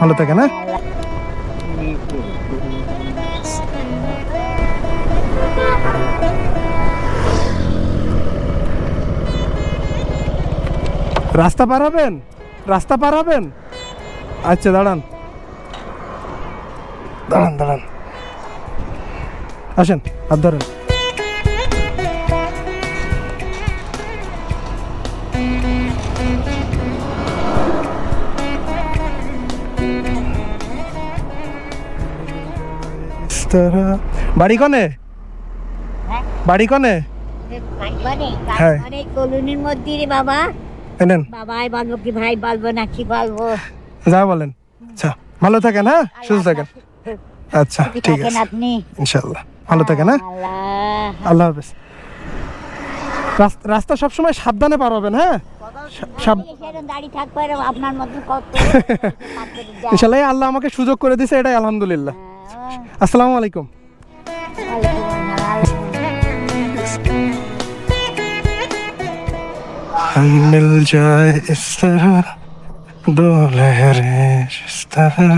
ভালো থাকেন, হ্যাঁ। রাস্তা পার হবেন, রাস্তা পার হবেন। আচ্ছা দাঁড়ান দাঁড়ান দাঁড়ান, আসেন, হাত ধরেন। বাড়ি কনে? বাড়ি কনে? হ্যাঁ কলোনির মধ্যে রে বাবা। এনেন বাবাই বলবো কি ভাই বলবো না কি বলবো, যা বলেন। আচ্ছা ভালো থাকেন, হ্যাঁ, সুস্থ থাকেন। আচ্ছা ঠিক আছে, আপনি ইনশাল্লাহ ভালো থাকেন, হ্যাঁ। আল্লাহ হাফেজ। রাস্তা সবসময় সাবধানে পার হবেন, হ্যাঁ। দাঁড়িয়ে থাকবে আপনার মতো কত ইনশাল্লাহ আল্লাহ আমাকে সুযোগ করে দিয়েছে, এটাই আলহামদুলিল্লাহ। আসসালামু আলাইকুম। मिल जाए इस तरह दो लहरें जिस तरह